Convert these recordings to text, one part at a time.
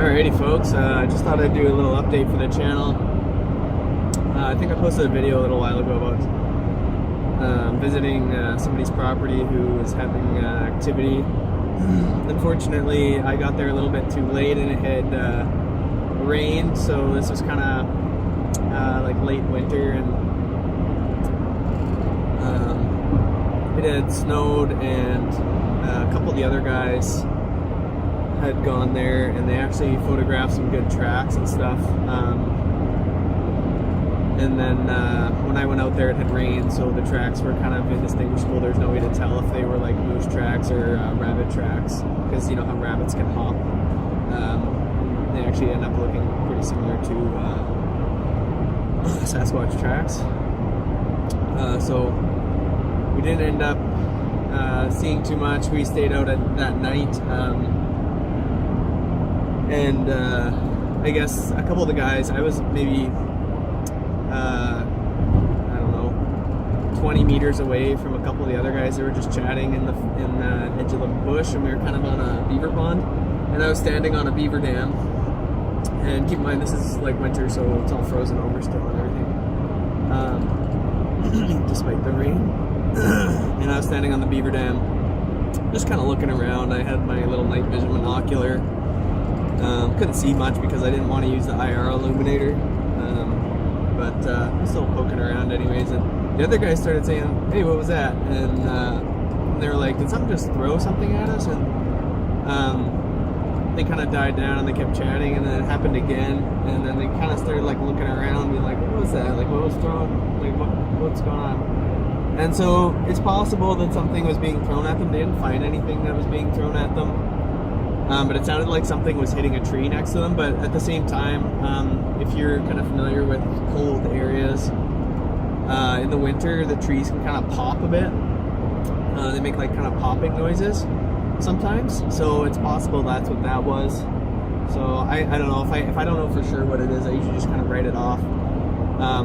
Alrighty folks, I just thought I'd do a little update for the channel. I think I posted a video a little while ago about visiting somebody's property who was having activity. Unfortunately, I got there a little bit too late and it had rained, so this was kind of like late winter, and it had snowed, and a couple of the other guys had gone there and they actually photographed some good tracks and stuff, and then when I went out there it had rained, so the tracks were kind of indistinguishable. There's no way to tell if they were like moose tracks or rabbit tracks, because you know how rabbits can hop. They actually end up looking pretty similar to Sasquatch tracks, so we didn't end up seeing too much. We stayed out that night. And I guess a couple of the guys, I was maybe, I don't know, 20 meters away from a couple of the other guys. They were just chatting in the edge of the bush, and we were kind of on a beaver pond, and I was standing on a beaver dam. And keep in mind, this is like winter, so it's all frozen over still and everything, despite the rain. And I was standing on the beaver dam, just kind of looking around. I had my little night vision binocular. Couldn't see much because I didn't want to use the IR illuminator, but I'm still poking around anyways. And the other guys started saying, "Hey, what was that?" And they were like, "Did something just throw something at us?" And they kind of died down and they kept chatting, and then it happened again, and then they kind of started like looking around, being like, "What was that? Like, what was thrown? Like, what's going on?" And so it's possible that something was being thrown at them. They didn't find anything that was being thrown at them. But it sounded like something was hitting a tree next to them. But at the same time, if you're kind of familiar with cold areas, in the winter, the trees can kind of pop a bit. They make like kind of popping noises sometimes. So it's possible that's what that was. So I don't know. If I don't know for sure what it is, I usually just kind of write it off.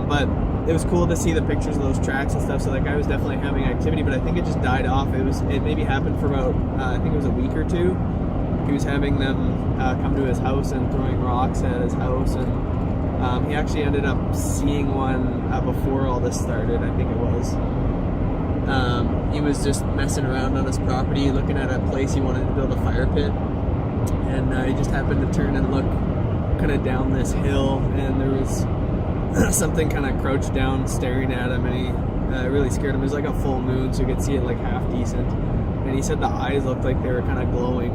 But it was cool to see the pictures of those tracks and stuff. So that guy was definitely having activity, but I think it just died off. It maybe happened for about, I think it was a week or two. He was having them come to his house and throwing rocks at his house, and he actually ended up seeing one before all this started, I think it was. He was just messing around on his property, looking at a place he wanted to build a fire pit, and he just happened to turn and look kind of down this hill, and there was something kind of crouched down staring at him, and he really scared him. It was like a full moon, so you could see it like half decent, and he said the eyes looked like they were kind of glowing.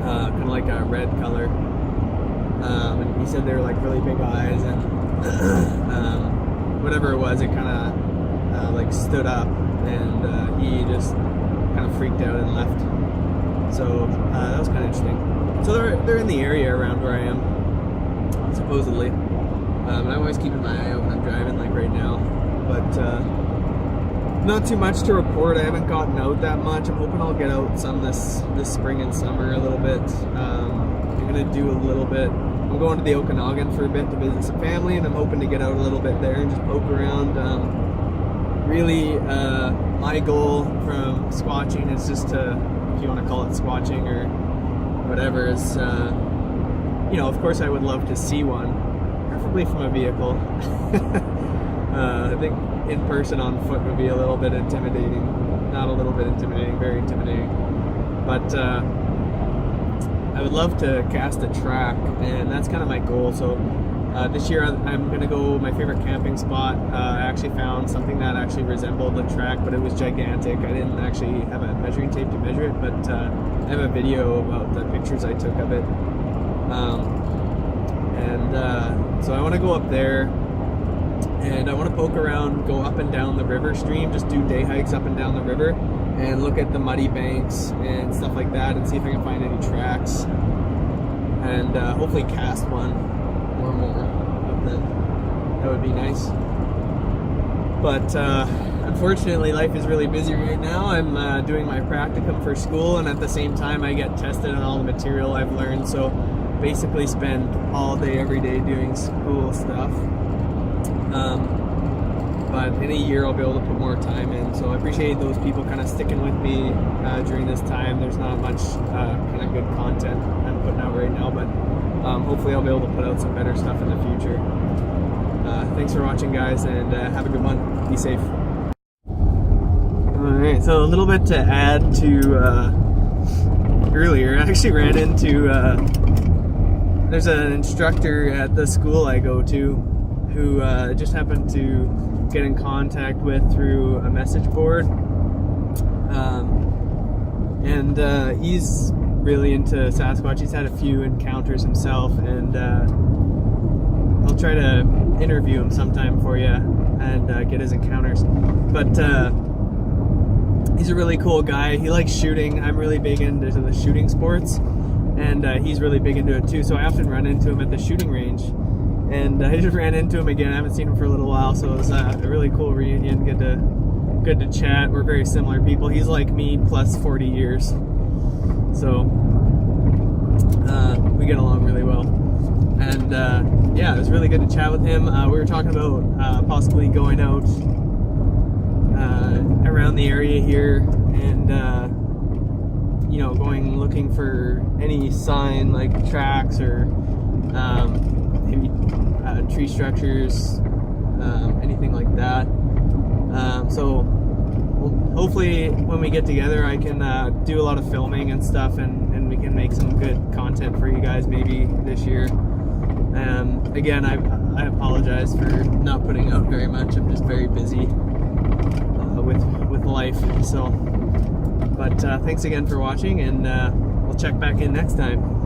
Kind of like a red color, and he said they were like really big eyes, and whatever it was, it kind of like stood up, and he just kind of freaked out and left. So that was kind of interesting. So they're in the area around where I am, supposedly, and I'm always keeping my eye out when I'm driving, like right now, but not too much to report. I haven't gotten out that much. I'm hoping I'll get out some this spring and summer a little bit. I'm going to do a little bit. I'm going to the Okanagan for a bit to visit some family, and I'm hoping to get out a little bit there and just poke around. Really, my goal from squatching is just to, if you want to call it squatching or whatever, is, you know, of course I would love to see one, preferably from a vehicle. I think in person on foot would be a little bit intimidating. Not a little bit intimidating, very intimidating. But I would love to cast a track, and that's kind of my goal. So this year I'm going to go, my favorite camping spot. I actually found something that actually resembled the track, but it was gigantic. I didn't actually have a measuring tape to measure it, but I have a video about the pictures I took of it. So I want to go up there, and I want to poke around, go up and down the river stream, just do day hikes up and down the river, and look at the muddy banks and stuff like that, and see if I can find any tracks, and hopefully cast one or more of them. That would be nice. But unfortunately, life is really busy right now. I'm doing my practicum for school, and at the same time I get tested on all the material I've learned, so basically spend all day every day doing school stuff. But in a year I'll be able to put more time in, so I appreciate those people kind of sticking with me during this time. There's not much kind of good content I'm putting out right now, but hopefully I'll be able to put out some better stuff in the future. Thanks for watching, guys, and have a good one. Be safe. Alright, so a little bit to add to earlier. I actually ran into there's an instructor at the school I go to who just happened to get in contact with through a message board, and he's really into Sasquatch. He's had a few encounters himself, and I'll try to interview him sometime for you and get his encounters. But he's a really cool guy. He likes shooting. I'm really big into the shooting sports, and he's really big into it too. So I often run into him at the shooting range, and I just ran into him again. I haven't seen him for a little while, so it was a really cool reunion. Good to chat. We're very similar people. He's like me plus 40 years, so we get along really well. And yeah, it was really good to chat with him. We were talking about possibly going out around the area here, and you know, looking for any sign like tracks or maybe tree structures, anything like that. So hopefully when we get together I can do a lot of filming and stuff, and we can make some good content for you guys maybe this year. Again, I apologize for not putting out very much. I'm just very busy with life. So, but thanks again for watching, and we'll check back in next time.